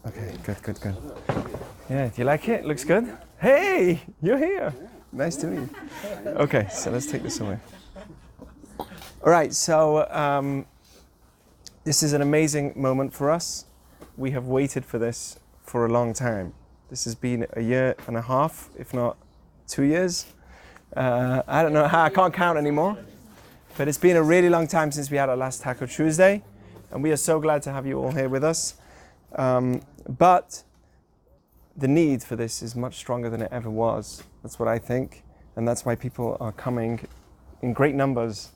Okay, good. Yeah, do you like it? Looks good? Hey, you're here. Nice to meet you. Okay, so let's take this away. All right, so this is an amazing moment for us. We have waited for this for a long time. This has been a year and a half, if not 2 years. I don't know how, I can't count anymore. But it's been a really long time since we had our last Taco Tuesday. And we are so glad to have you all here with us. But the need for this is much stronger than it ever was. That's what I think. And that's why people are coming in great numbers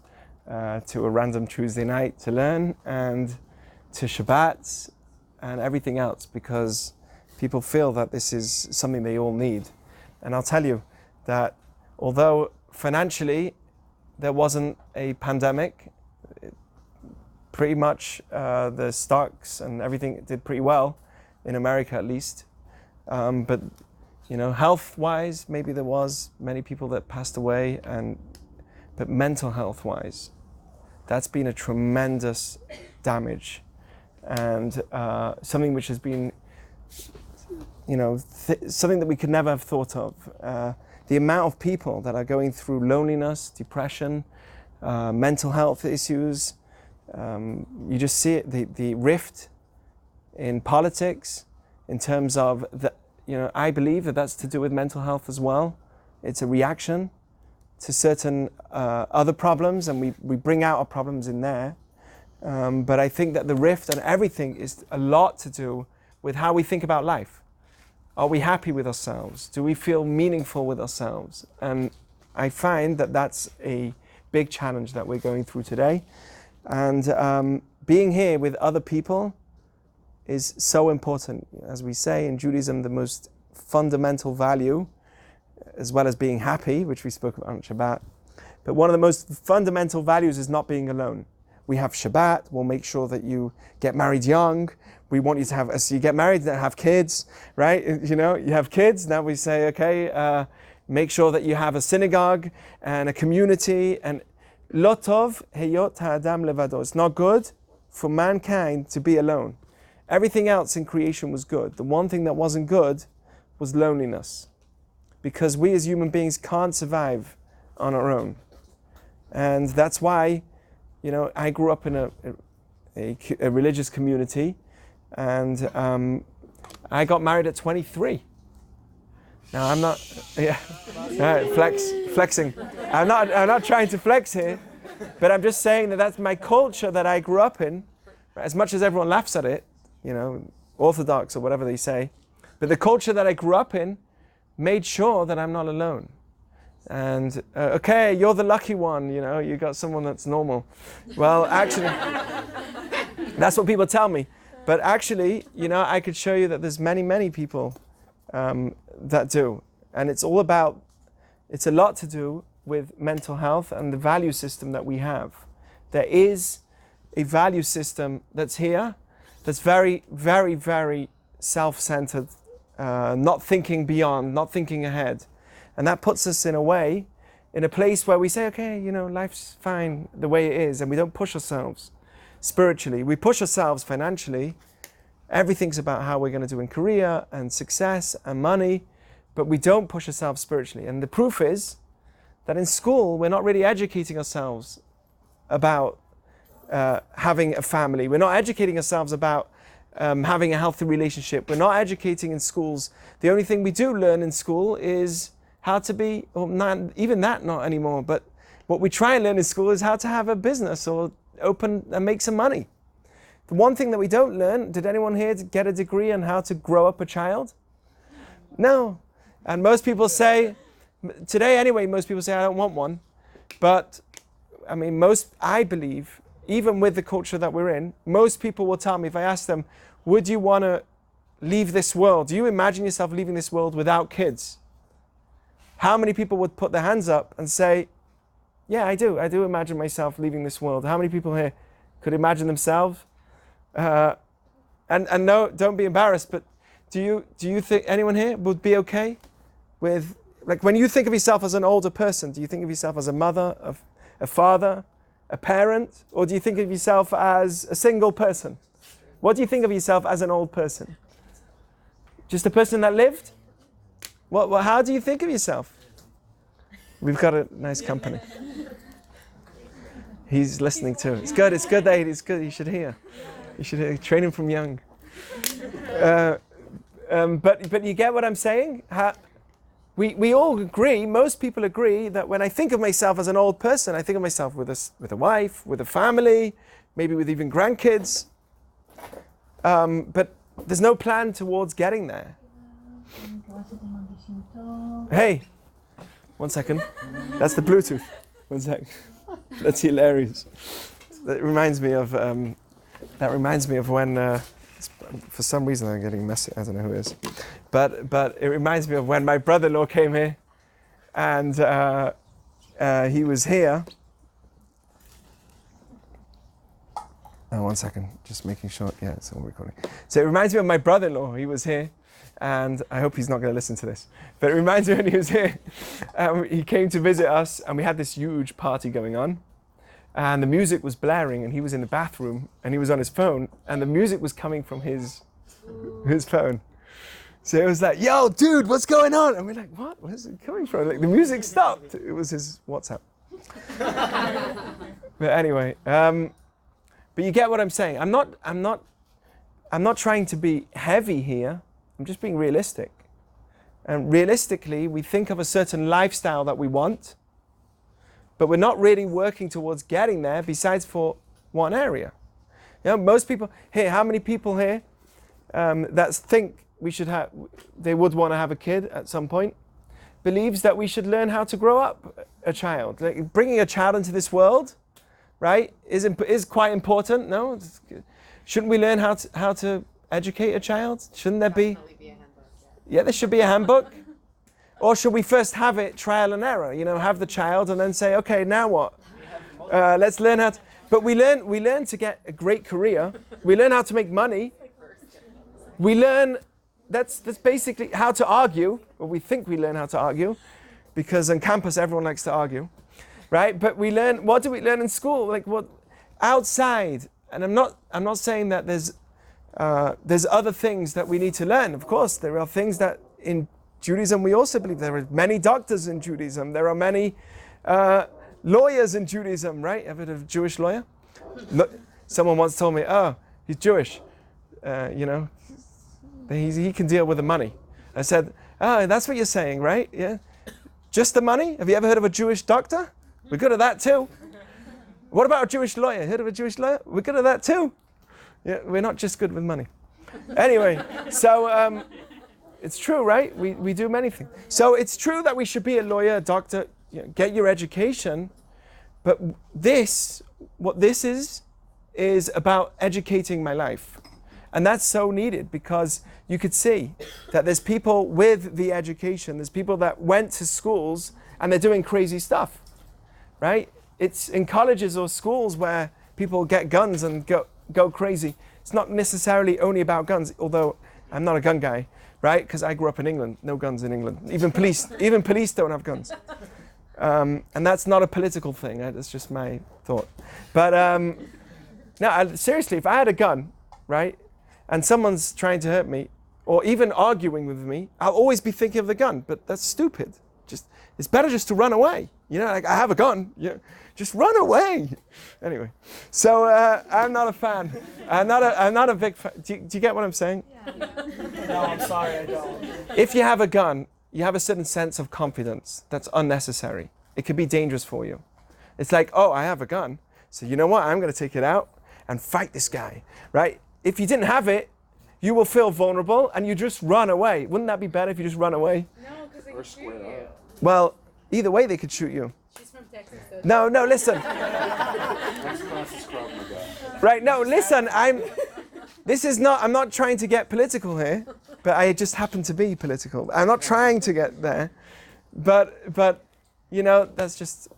to a random Tuesday night to learn, and to Shabbat and everything else, because people feel that this is something they all need. And I'll tell you that although financially there wasn't a pandemic, pretty much the stocks and everything did pretty well, in America at least. But you know, health-wise, maybe there was many people that passed away, but mental health-wise, that's been a tremendous damage, and something which has been, you know, something that we could never have thought of. The amount of people that are going through loneliness, depression, mental health issues, you just see it, the rift in politics, in terms of the, you know, I believe that that's to do with mental health as well. It's a reaction to certain other problems, and we bring out our problems in there. But I think that the rift and everything is a lot to do with how we think about life. Are we happy with ourselves? Do we feel meaningful with ourselves? And I find that that's a big challenge that we're going through today. And being here with other people is so important. As we say in Judaism, the most fundamental value, as well as being happy, which we spoke about on Shabbat, but one of the most fundamental values is not being alone. We have Shabbat, we'll make sure that you get married young. We want you to have, so you get married and have kids, right? You know, you have kids, now we say, okay, make sure that you have a synagogue and a community, and lo tov heyot ha'adam levado. It's not good for mankind to be alone. Everything else in creation was good. The one thing that wasn't good was loneliness, because we as human beings can't survive on our own. And that's why, you know, I grew up in a religious community, and I got married at 23. Now I'm not, yeah, flexing. I'm not trying to flex here, but I'm just saying that that's my culture that I grew up in. As much as everyone laughs at it, you know, Orthodox or whatever they say, but the culture that I grew up in made sure that I'm not alone. And okay, you're the lucky one, you know, you got someone that's normal. Well, actually, that's what people tell me. But actually, you know, I could show you that there's many people that do. And it's a lot to do with mental health and the value system that we have. There is a value system that's here, that's very self-centered, not thinking beyond, not thinking ahead. And that puts us in a place where we say, okay, you know, life's fine the way it is, and we don't push ourselves spiritually. We push ourselves financially. Everything's about how we're going to do in career and success and money, but we don't push ourselves spiritually. And the proof is that in school, we're not really educating ourselves about having a family. We're not educating ourselves about having a healthy relationship. We're not educating in schools. The only thing we do learn in school is how to be, or not, even that not anymore, but what we try and learn in school is how to have a business or open and make some money. The one thing that we don't learn, did anyone here get a degree on how to grow up a child? No. And most people say, today anyway, most people say, I don't want one. But, I mean, I believe, even with the culture that we're in, most people will tell me, if I ask them, would you want to leave this world? Do you imagine yourself leaving this world without kids? How many people would put their hands up and say, yeah, I do imagine myself leaving this world? How many people here could imagine themselves? And no, don't be embarrassed, but do you think anyone here would be okay with, like, when you think of yourself as an older person, do you think of yourself as a mother, a father, a parent, or do you think of yourself as a single person? What do you think of yourself as an old person? Just a person that lived? How do you think of yourself? We've got a nice company. He's listening too. It's good. It's good. It's good. You should hear. You should hear. Train him from young. But you get what I'm saying? We all agree. Most people agree that when I think of myself as an old person, I think of myself with a wife, with a family, maybe with even grandkids. But there's no plan towards getting there. Hey, 1 second. That's the Bluetooth. 1 sec. That's hilarious. That reminds me of when, for some reason I'm getting messy. I don't know who it is, but it reminds me of when my brother-in-law came here, and he was here. Oh, 1 second, just making sure. Yeah, it's all recording. So it reminds me of my brother-in-law. He was here, and I hope he's not going to listen to this. But it reminds me when he was here. He came to visit us, and we had this huge party going on, and the music was blaring, and he was in the bathroom, and he was on his phone, and the music was coming from his phone. So it was like, "Yo, dude, what's going on?" And we're like, "What? Where's it coming from?" Like the music stopped. It was his WhatsApp. But anyway. But you get what I'm saying. I'm not trying to be heavy here. I'm just being realistic. And realistically, we think of a certain lifestyle that we want, but we're not really working towards getting there besides for one area. You know, most people here, how many people here that think they would want to have a kid at some point, believes that we should learn how to grow up a child. Like bringing a child into this world, right, is quite important. No, shouldn't we learn how to educate a child? Shouldn't there be? Yeah, there should be a handbook. Or should we first have it trial and error? You know, have the child and then say, okay, now what? Let's learn how to. But we learn to get a great career. We learn how to make money. We learn. That's basically how to argue. Or we think we learn how to argue, because on campus everyone likes to argue. Right, but we learn. What do we learn in school? Like what outside? And I'm not saying that there's other things that we need to learn. Of course, there are things that in Judaism we also believe. There are many doctors in Judaism. There are many lawyers in Judaism. Right? Ever heard of a Jewish lawyer? Someone once told me, "Oh, he's Jewish. You know, he can deal with the money." I said, "Oh, that's what you're saying, right? Yeah, just the money. Have you ever heard of a Jewish doctor? We're good at that too. What about a Jewish lawyer? Heard of a Jewish lawyer? We're good at that too. Yeah, we're not just good with money." Anyway, so it's true, right? We do many things. So it's true that we should be a lawyer, a doctor, you know, get your education. But what this is about educating my life. And that's so needed, because you could see that there's people with the education, there's people that went to schools and they're doing crazy stuff. Right? It's in colleges or schools where people get guns and go crazy. It's not necessarily only about guns, although I'm not a gun guy, right? Because I grew up in England. No guns in England. Even police don't have guns. And that's not a political thing. Right? That's just my thought. But no, seriously, if I had a gun, right, and someone's trying to hurt me, or even arguing with me, I'll always be thinking of the gun. But that's stupid. It's better just to run away. You know, like I have a gun. Yeah, just run away. Anyway, so I'm not a fan. I'm not a big fan. Do you get what I'm saying? Yeah. No, I'm sorry, I don't. If you have a gun, you have a certain sense of confidence that's unnecessary. It could be dangerous for you. It's like, oh, I have a gun, so you know what? I'm going to take it out and fight this guy, right? If you didn't have it, you will feel vulnerable and you just run away. Wouldn't that be better if you just run away? No, because they could shoot you. Well, either way, they could shoot you. She's from Texas. No, listen. Right, no, listen, I'm not trying to get political here, but I just happen to be political. I'm not trying to get there, but you know, that's just,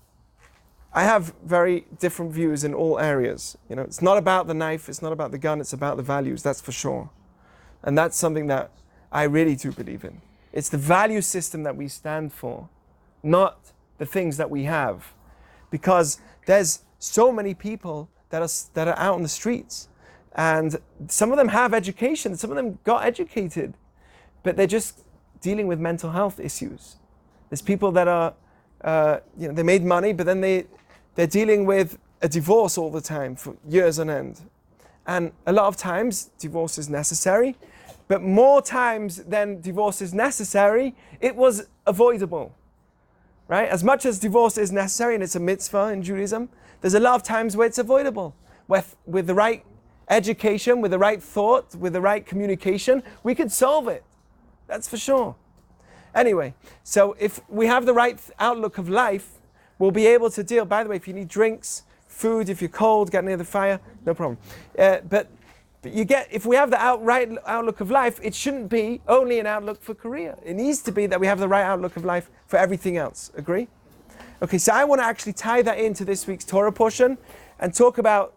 I have very different views in all areas. You know, it's not about the knife, it's not about the gun, it's about the values, that's for sure. And that's something that I really do believe in. It's the value system that we stand for, not the things that we have. Because there's so many people that are out on the streets, and some of them have education, some of them got educated, but they're just dealing with mental health issues. There's people that are, they made money, but then they're dealing with a divorce all the time for years on end. And a lot of times, divorce is necessary, but more times than divorce is necessary, it was avoidable, right? As much as divorce is necessary, and it's a mitzvah in Judaism, there's a lot of times where it's avoidable. With the right education, with the right thought, with the right communication, we could solve it. That's for sure. Anyway, so if we have the right outlook of life, we'll be able to deal. By the way, if you need drinks, food, if you're cold, get near the fire, no problem. But if we have the right outlook of life, it shouldn't be only an outlook for career. It needs to be that we have the right outlook of life for everything else. Agree? Okay, so I want to actually tie that into this week's Torah portion and talk about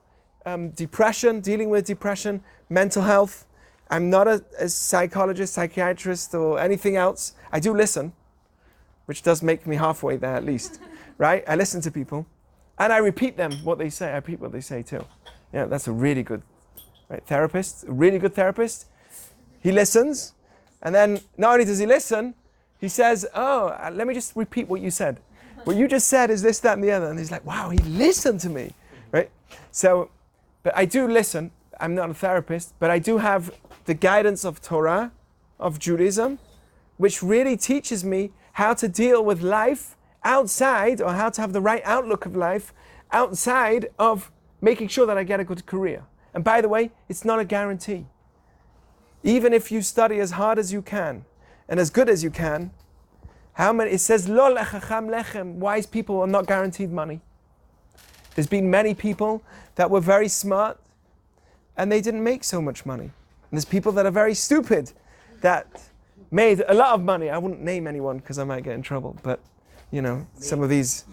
depression, dealing with depression, mental health. I'm not a psychologist, psychiatrist, or anything else. I do listen, which does make me halfway there at least, right? I listen to people, and I repeat what they say. I repeat what they say too. Yeah, that's a really good therapist, a really good therapist. He listens, and then not only does he listen, he says, let me just repeat what you said. What you just said is this, that, and the other. And he's like, wow, he listened to me, right? So, but I do listen. I'm not a therapist, but I do have the guidance of Torah, of Judaism, which really teaches me how to deal with life outside, or how to have the right outlook of life outside of making sure that I get a good career. And by the way, it's not a guarantee. Even if you study as hard as you can and as good as you can, it says, Lo lechacham lechem, wise people are not guaranteed money. There's been many people that were very smart and they didn't make so much money. And there's people that are very stupid that made a lot of money. I wouldn't name anyone because I might get in trouble, but some of these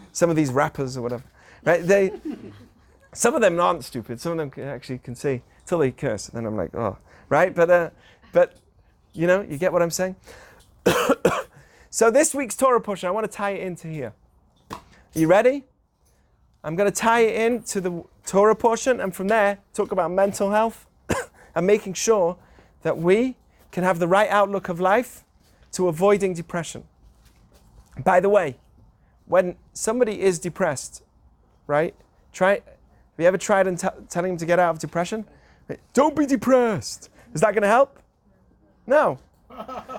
rappers or whatever, right? Some of them aren't stupid. Some of them actually can see till they curse. And then I'm like, oh, right? But you get what I'm saying? So this week's Torah portion, I want to tie it into here. Are you ready? I'm going to tie it into the Torah portion, and from there, talk about mental health and making sure that we can have the right outlook of life to avoiding depression. By the way, when somebody is depressed, right? Have you ever tried telling them to get out of depression? Don't be depressed. Is that going to help? No.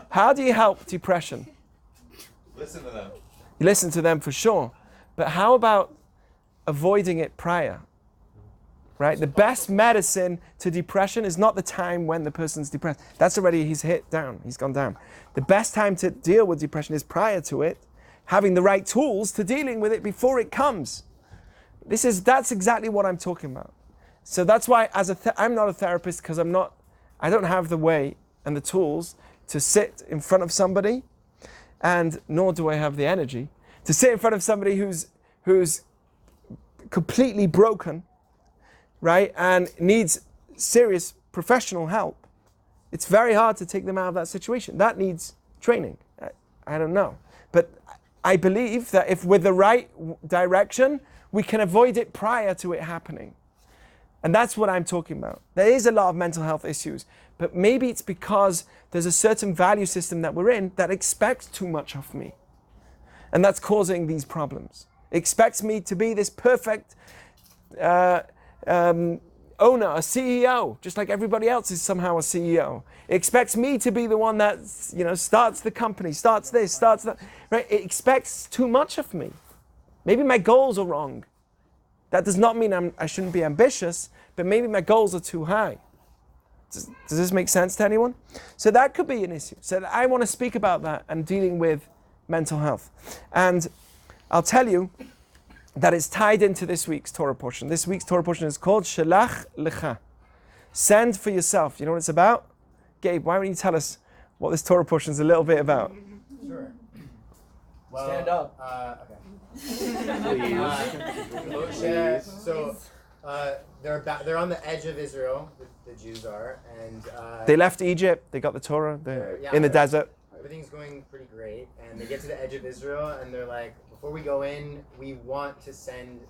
How do you help depression? Listen to them. You listen to them for sure. But how about avoiding it prior? Right? The best medicine to depression is not the time when the person's depressed. That's already, he's hit down. He's gone down. The best time to deal with depression is prior to it, having the right tools to dealing with it before it comes. That's exactly what I'm talking about. So that's why I'm not a therapist, because I don't have the way and the tools to sit in front of somebody, and nor do I have the energy to sit in front of somebody who's completely broken, right, and needs serious professional help. It's very hard to take them out of that situation. That needs training. I don't know. But I believe that if with the right direction, we can avoid it prior to it happening. And that's what I'm talking about. There is a lot of mental health issues, but maybe it's because there's a certain value system that we're in that expects too much of me. And that's causing these problems. It expects me to be this perfect owner, a CEO, just like everybody else is somehow a CEO. It expects me to be the one that, starts the company, starts this, starts that. Right? It expects too much of me. Maybe my goals are wrong. That does not mean I shouldn't be ambitious, but maybe my goals are too high. Does this make sense to anyone? So that could be an issue. So I want to speak about that and dealing with mental health. And I'll tell you that it's tied into this week's Torah portion. This week's Torah portion is called Shelach Lecha. Send for yourself. You know what it's about? Gabe, why don't you tell us what this Torah portion is a little bit about? Sure. Well, stand up. Okay. Moshe, so they're on the edge of Israel, the Jews are, and they left Egypt, they got the Torah, they're in the desert. Everything's going pretty great, and they get to the edge of Israel, and they're like, before we go in, we want to send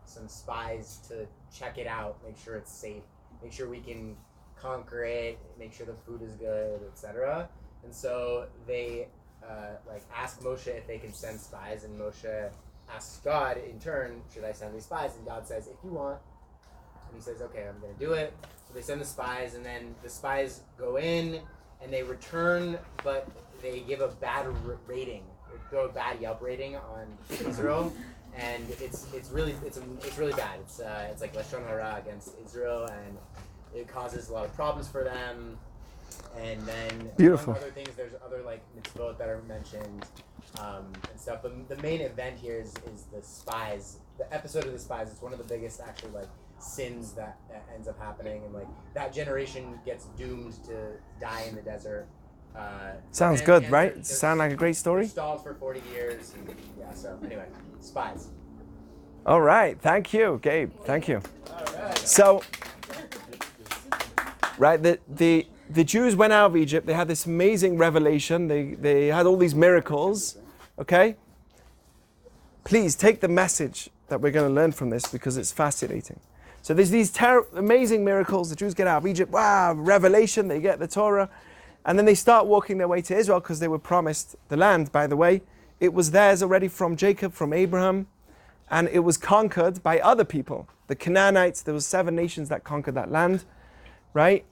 some spies to check it out, make sure it's safe, make sure we can conquer it, make sure the food is good, etc. And so they ask Moshe if they can send spies, and Moshe asks God in turn, should I send these spies? And God says, if you want. And he says, okay, I'm going to do it. So they send the spies, and then the spies go in, and they return, but they give a bad rating. They throw a bad Yelp rating on Israel, and it's really bad. It's like Lashon Hara against Israel, and it causes a lot of problems for them. And then Beautiful. among other things, there's other like mitzvot that are mentioned and stuff. But the main event here is the spies. The episode of the spies. It's one of the biggest actually like sins that ends up happening, and like that generation gets doomed to die in the desert. Sounds good, right? Sound like a great story? Stalled for 40 years. And, yeah. So anyway, spies. All right. Thank you, Gabe. Thank you. All right. So, right, the Jews went out of Egypt. They had this amazing revelation. They had all these miracles. Okay? Please take the message that we're going to learn from this because it's fascinating. So there's these amazing miracles. The Jews get out of Egypt. Wow, revelation. They get the Torah. And then they start walking their way to Israel because they were promised the land, by the way. It was theirs already from Jacob, from Abraham. And it was conquered by other people. The Canaanites, there was 7 nations that conquered that land. Right?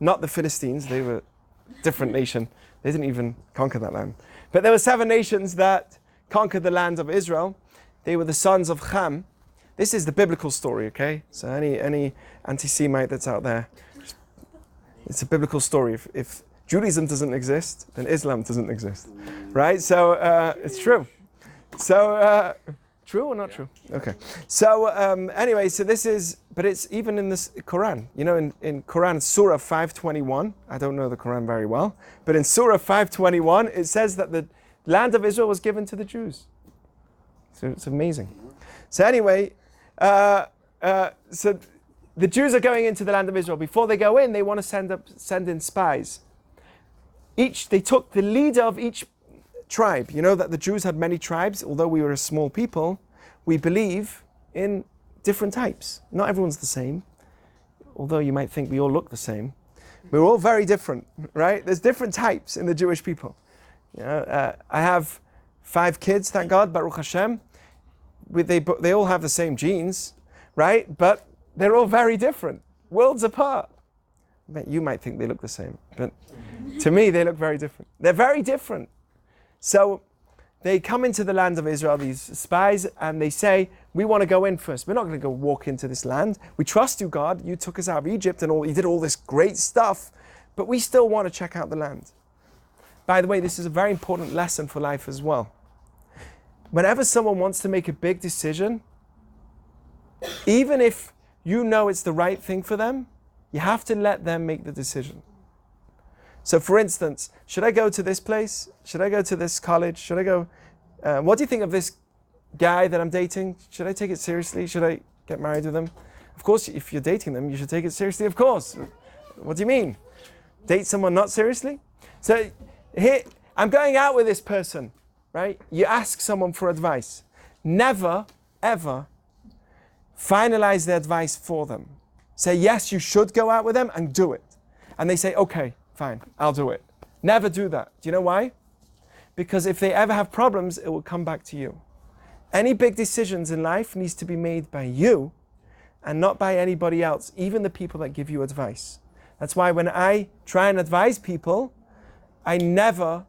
Not the Philistines. They were a different nation. They didn't even conquer that land. But there were 7 nations that conquered the land of Israel. They were the sons of Ham. This is the biblical story, okay? So any anti-Semite that's out there, it's a biblical story. If Judaism doesn't exist, then Islam doesn't exist, right? So it's true. So true or not true? Okay. So anyway, so this is, but it's even in this Quran. You know, in Quran, Surah 521. I don't know the Quran very well, but in Surah 521, it says that the land of Israel was given to the Jews. So it's amazing. So anyway, so the Jews are going into the land of Israel. Before they go in, they want to send in spies. They took the leader of each tribe. You know that the Jews had many tribes. Although we were a small people, we believe in different types. Not everyone's the same. Although you might think we all look the same. We're all very different, right? There's different types in the Jewish people. You know, I have 5 kids, thank God, Baruch Hashem. They all have the same genes, right? But they're all very different, worlds apart. You might think they look the same, but to me, they look very different. They're very different. So they come into the land of Israel, these spies, and they say, we want to go in first. We're not going to go walk into this land. We trust you, God. You took us out of Egypt and you did all this great stuff, but we still want to check out the land. By the way, this is a very important lesson for life as well. Whenever someone wants to make a big decision, even if you know it's the right thing for them, you have to let them make the decision. So for instance, should I go to this place? Should I go to this college? Should I go? What do you think of this guy that I'm dating? Should I take it seriously? Should I get married with him? Of course, if you're dating them, you should take it seriously, of course. What do you mean? Date someone not seriously? So here, I'm going out with this person, right? You ask someone for advice. Never, ever finalize the advice for them. Say, yes, you should go out with them and do it. And they say, okay, fine, I'll do it. Never do that. Do you know why? Because if they ever have problems, it will come back to you. Any big decisions in life needs to be made by you and not by anybody else, even the people that give you advice. That's why when I try and advise people, I never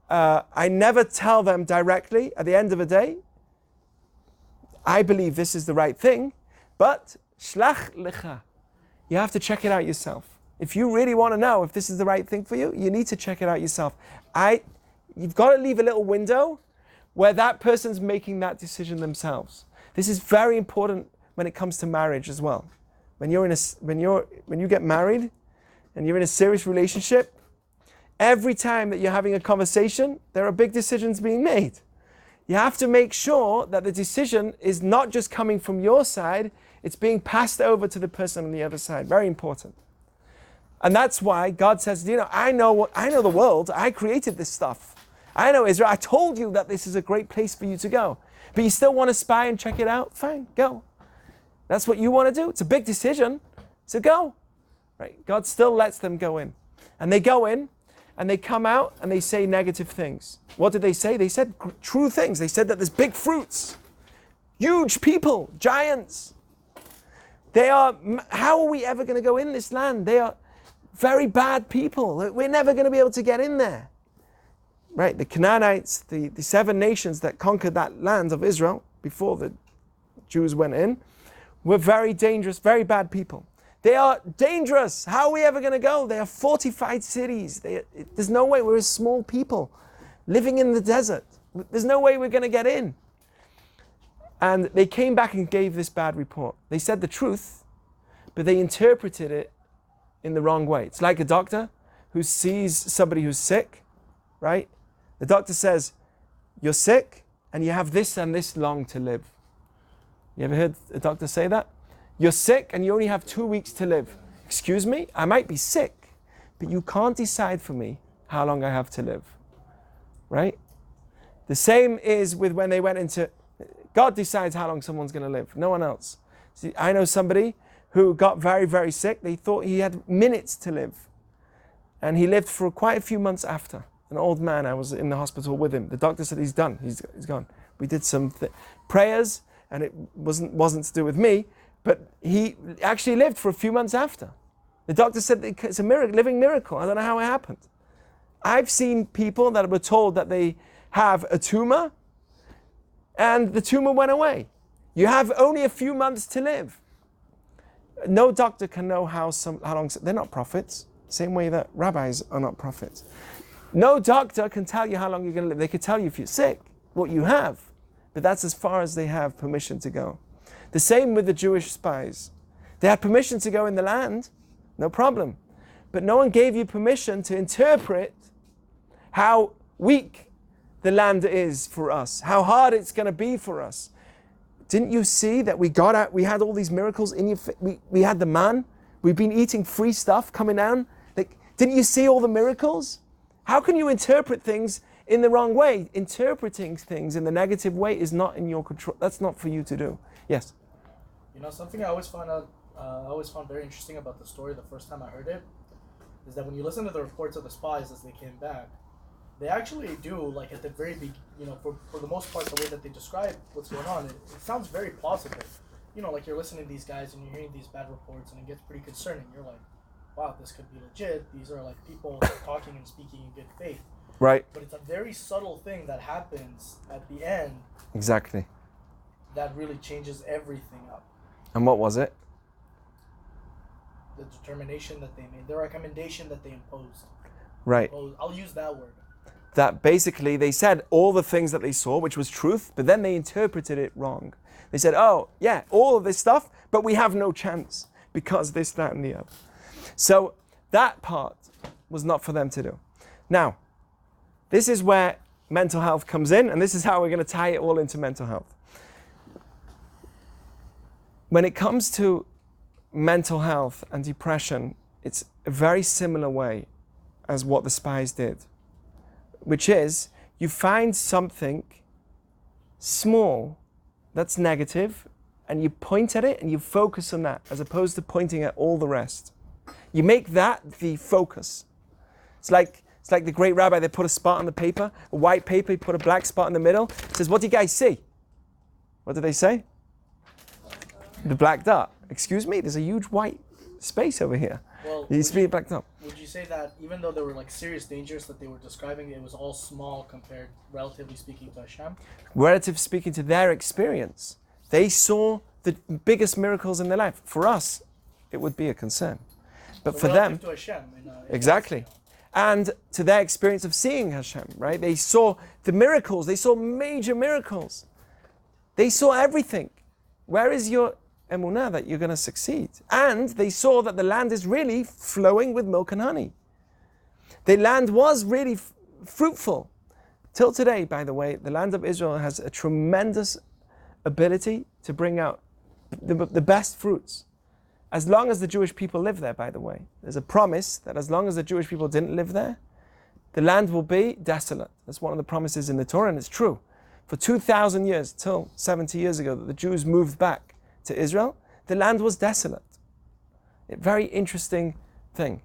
tell them directly at the end of the day, I believe this is the right thing, but Shelach, Lecha. You have to check it out yourself. If you really want to know if this is the right thing for you, you need to check it out yourself. You've got to leave a little window where that person's making that decision themselves. This is very important when it comes to marriage as well. When you get married and you're in a serious relationship, every time that you're having a conversation, there are big decisions being made. You have to make sure that the decision is not just coming from your side, it's being passed over to the person on the other side. Very important. And that's why God says, I know the world. I created this stuff. I know Israel. I told you that this is a great place for you to go. But you still want to spy and check it out? Fine, go. That's what you want to do. It's a big decision. So go. Right? God still lets them go in. And they go in. and they come out and they say negative things. What did they say? They said true things. They said that there's big fruits, huge people, giants. How are we ever going to go in this land? They are very bad people. We're never going to be able to get in there. Right? The Canaanites, the 7 nations that conquered that land of Israel before the Jews went in, were very dangerous, very bad people. They are dangerous. How are we ever going to go? They are fortified cities. There's no way. We're a small people living in the desert. There's no way we're going to get in. And they came back and gave this bad report. They said the truth, but they interpreted it in the wrong way. It's like a doctor who sees somebody who's sick, right? The doctor says, you're sick and you have this and this long to live. You ever heard a doctor say that? You're sick and you only have 2 weeks to live. Excuse me? I might be sick, but you can't decide for me how long I have to live. Right? The same is with when they went into... God decides how long someone's going to live. No one else. See, I know somebody who got very, very sick. They thought he had minutes to live. And he lived for quite a few months after. An old man, I was in the hospital with him. The doctor said he's done. He's gone. We did some prayers, and it wasn't to do with me, but he actually lived for a few months after. The doctor said it's a miracle, living miracle. I don't know how it happened. I've seen people that were told that they have a tumor, and the tumor went away. You have only a few months to live. No doctor can know how long. They're not prophets. Same way that rabbis are not prophets. No doctor can tell you how long you're going to live. They could tell you if you're sick, what you have, but that's as far as they have permission to go. The same with the Jewish spies. They had permission to go in the land, no problem, but no one gave you permission to interpret how weak the land is for us, how hard it's going to be for us. Didn't you see that we got out, we had all these miracles in we had the man, we've been eating free stuff coming down. Didn't you see all the miracles? How can you interpret things in the wrong way? Interpreting things in the negative way is not in your control. That's not for you to do. Yes? Something I always found very interesting about the story the first time I heard it is that when you listen to the reports of the spies as they came back, they actually do, like at the very beginning, for the most part, the way that they describe what's going on, it sounds very positive. Like you're listening to these guys and you're hearing these bad reports and it gets pretty concerning. You're like, wow, this could be legit. These are like people talking and speaking in good faith. Right. But it's a very subtle thing that happens at the end. Exactly. That really changes everything up. And what was it? The determination that they made, the recommendation that they imposed. Right. I'll use that word. That basically they said all the things that they saw, which was truth, but then they interpreted it wrong. They said, oh, yeah, all of this stuff, but we have no chance because this, that, and the other. So that part was not for them to do. Now, this is where mental health comes in, and this is how we're going to tie it all into mental health. When it comes to mental health and depression, it's a very similar way as what the spies did, which is you find something small that's negative and you point at it and you focus on that as opposed to pointing at all the rest. You make that the focus. It's like the great rabbi, they put a spot on the paper, a white paper, he put a black spot in the middle. It says, what do you guys see? What do they say? The black dot. Excuse me, there's a huge white space over here. Well, It's being blacked up. Would you say that even though there were like serious dangers that they were describing, it was all small compared, relatively speaking, to Hashem? Relative speaking to their experience, they saw the biggest miracles in their life. For us, it would be a concern. But So for them, to Hashem, exactly. And to their experience of seeing Hashem, right? They saw the miracles. They saw major miracles. They saw everything. Where is your Emunah that you're going to succeed? And they saw that the land is really flowing with milk and honey. The land was really fruitful. Till today, by the way, the land of Israel has a tremendous ability to bring out the best fruits. As long as the Jewish people live there, by the way. There's a promise that as long as the Jewish people didn't live there, the land will be desolate. That's one of the promises in the Torah, and it's true. For 2,000 years, till 70 years ago, that the Jews moved back to Israel, the land was desolate. A very interesting thing.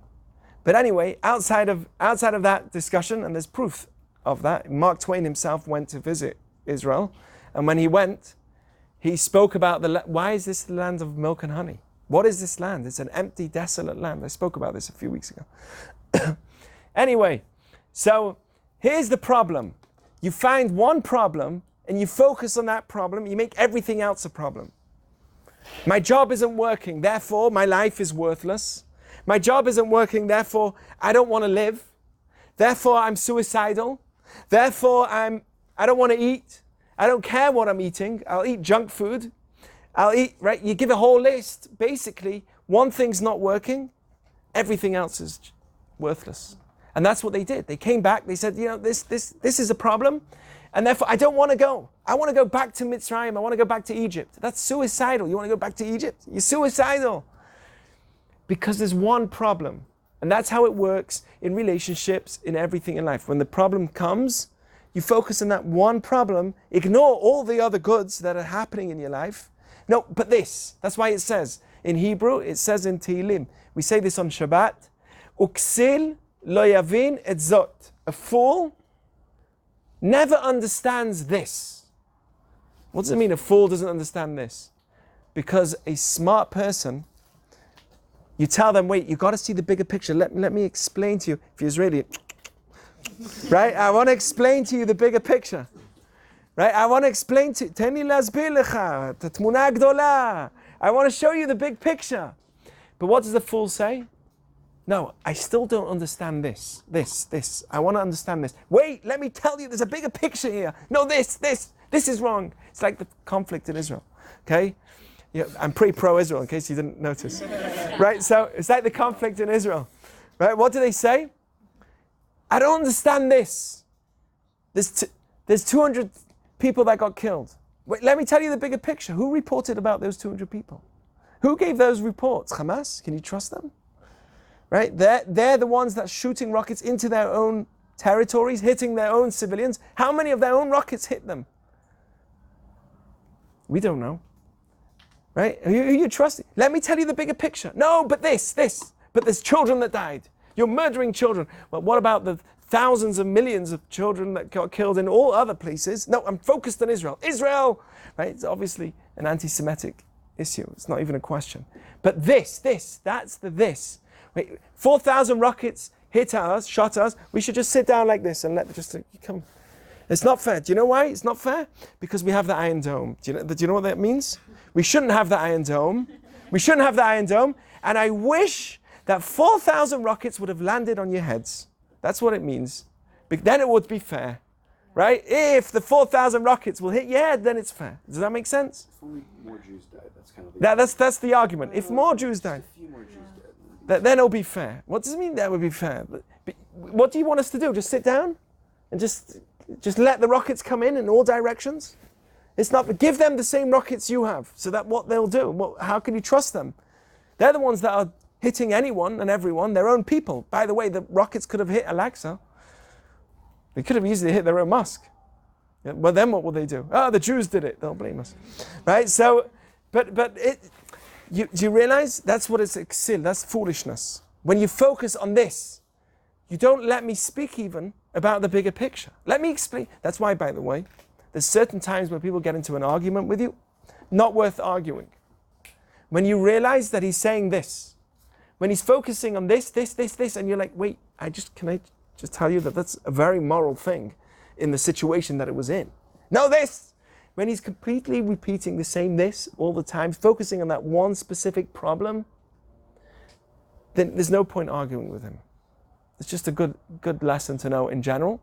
But anyway, outside of that discussion, and there's proof of that, Mark Twain himself went to visit Israel, and when he went, he spoke about why is this the land of milk and honey? What is this land? It's an empty, desolate land. I spoke about this a few weeks ago. Anyway, so here's the problem. You find one problem and you focus on that problem, you make everything else a problem. My job isn't working, therefore my life is worthless. My job isn't working, therefore I don't want to live. Therefore I'm suicidal. Therefore I don't want to eat. I don't care what I'm eating. I'll eat junk food. I'll eat, right? You give a whole list. Basically, one thing's not working, everything else is worthless. And that's what they did. They came back, they said, this is a problem, and therefore I don't want to go. I want to go back to Mitzrayim. I want to go back to Egypt. That's suicidal. You want to go back to Egypt? You're suicidal. Because there's one problem. And that's how it works in relationships, in everything in life. When the problem comes, you focus on that one problem, ignore all the other goods that are happening in your life. No, but this. That's why it says, in Hebrew, it says in Tehillim, we say this on Shabbat, Uksil lo yavin et zot. A fool never understands this. What does it mean a fool doesn't understand this? Because a smart person, you tell them, wait, you've got to see the bigger picture. Let me explain to you. If you're Israeli, right? I want to explain to you the bigger picture. Right? I want to explain to you. Teni lasbir lecha, tmuna gdola. I want to show you the big picture. But what does the fool say? No, I still don't understand this. I want to understand this. Wait, let me tell you, there's a bigger picture here. No, this is wrong. It's like the conflict in Israel. Okay? Yeah, I'm pretty pro-Israel, in case you didn't notice. Right? So it's like the conflict in Israel. Right? What do they say? I don't understand this. There's 200 people that got killed. Wait, let me tell you the bigger picture. Who reported about those 200 people? Who gave those reports? Hamas? Can you trust them? Right? They're the ones that's shooting rockets into their own territories, hitting their own civilians. How many of their own rockets hit them? We don't know. Right? Who you trusting? Let me tell you the bigger picture. No, but this. But there's children that died. You're murdering children. Well, what about the thousands of millions of children that got killed in all other places? No, I'm focused on Israel. Israel! Right? It's obviously an anti-Semitic issue. It's not even a question. But that's the this. Wait, 4,000 rockets hit us, shot us. We should just sit down like this and let just come. It's not fair. Do you know why it's not fair? Because we have the Iron Dome. Do you know what that means? We shouldn't have the Iron Dome. We shouldn't have the Iron Dome. And I wish that 4,000 rockets would have landed on your heads. That's what it means. Then it would be fair. Right? If the 4,000 rockets will hit your head, then it's fair. Does that make sense? If only more Jews died. That's kind of the that's the argument. If more Jews died, a few more Jews died. then it'll be fair. What does it mean that would be fair? What do you want us to do? Just sit down and just let the rockets come in all directions? It's not. Give them the same rockets you have, so that what they'll do. How can you trust them? They're the ones that are hitting anyone and everyone, their own people. By the way, the rockets could have hit Al-Aqsa. They could have easily hit their own mosque. Well, then what will they do? Oh, the Jews did it. They'll blame us. Right? So, do you realize that's what it's exil? That's foolishness. When you focus on this, you don't let me speak even about the bigger picture. Let me explain. That's why, by the way, there's certain times when people get into an argument with you, not worth arguing. When you realize that he's saying this, when he's focusing on this, and you're like, wait, can I just tell you that that's a very moral thing in the situation that it was in. No, this! When he's completely repeating the same this all the time, focusing on that one specific problem, then there's no point arguing with him. It's just a good lesson to know in general.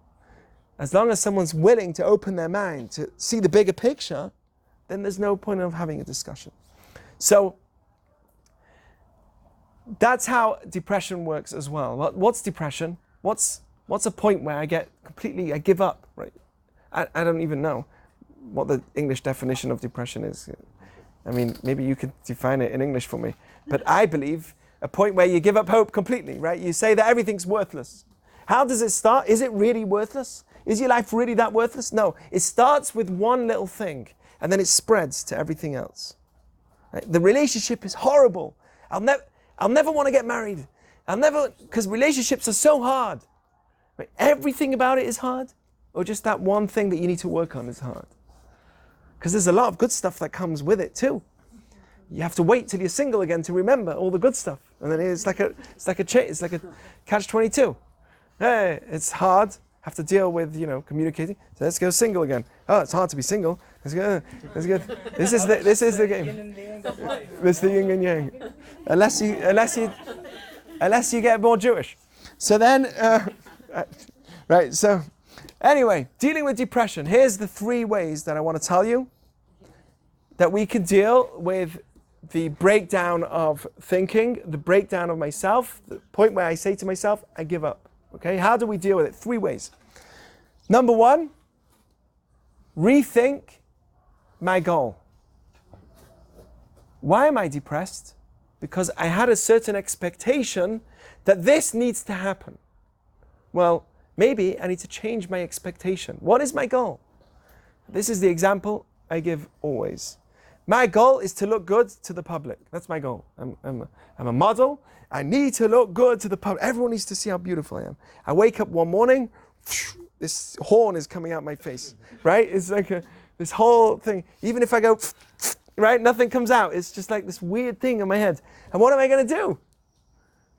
As long as someone's willing to open their mind to see the bigger picture, then there's no point of having a discussion. So, that's how depression works as well. What's depression? What's a point where I give up, right? I don't even know what the English definition of depression is. I mean, maybe you could define it in English for me. But I believe a point where you give up hope completely, right? You say that everything's worthless. How does it start? Is it really worthless? Is your life really that worthless? No. It starts with one little thing, and then it spreads to everything else. Right? The relationship is horrible. I'll never want to get married. I'll never, because relationships are so hard. Right? Everything about it is hard, or just that one thing that you need to work on is hard. Because there's a lot of good stuff that comes with it too. You have to wait till you're single again to remember all the good stuff, and then it's like a catch-22. Hey, it's hard. Have to deal with communicating. So let's go single again. Oh, it's hard to be single. Let's go. This is the game. This is the yin and yang. Unless you get more Jewish. So then, right. So anyway, dealing with depression. Here's the 3 ways that I want to tell you that we can deal with the breakdown of thinking, the breakdown of myself, the point where I say to myself, I give up. Okay, how do we deal with it? 3 ways. Number 1, rethink my goal. Why am I depressed? Because I had a certain expectation that this needs to happen. Well, maybe I need to change my expectation. What is my goal? This is the example I give always. My goal is to look good to the public. That's my goal. I'm a model. I need to look good to the public. Everyone needs to see how beautiful I am. I wake up one morning, this horn is coming out my face, right? It's like this whole thing. Even if I go, right, nothing comes out. It's just like this weird thing in my head. And what am I going to do?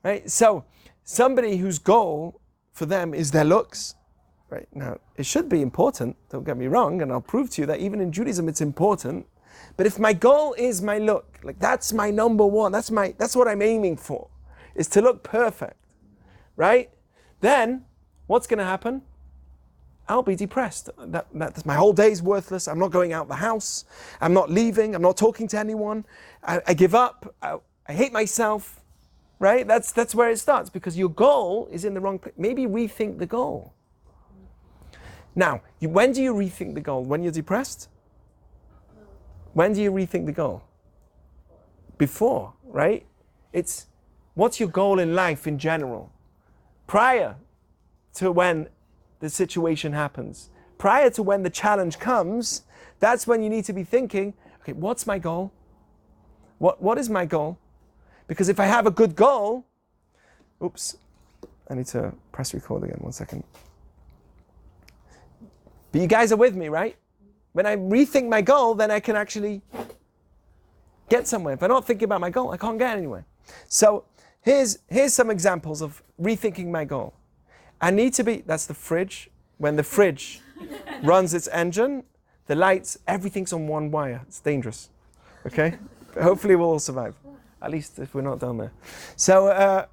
Right? So somebody whose goal for them is their looks, right? Now, it should be important, don't get me wrong, and I'll prove to you that even in Judaism it's important. But if my goal is my look, like that's my number one, that's what I'm aiming for, is to look perfect, right? Then what's going to happen? I'll be depressed. That's my whole day's worthless. I'm not going out the house. I'm not leaving. I'm not talking to anyone. I give up. I hate myself, right? That's where it starts, because your goal is in the wrong place. Maybe rethink the goal. Now, when do you rethink the goal? When you're depressed? When do you rethink the goal? Before, right? It's what's your goal in life in general? Prior to when the situation happens, prior to when the challenge comes, that's when you need to be thinking, okay, what's my goal? What is my goal? Because if I have a good goal, oops, I need to press record again, 1 second. But you guys are with me, right? When I rethink my goal, then I can actually get somewhere. If I'm not thinking about my goal, I can't get anywhere. So here's some examples of rethinking my goal. I need to be, that's the fridge. When the fridge runs its engine, the lights, everything's on one wire. It's dangerous, okay? But hopefully we'll all survive, at least if we're not down there. So,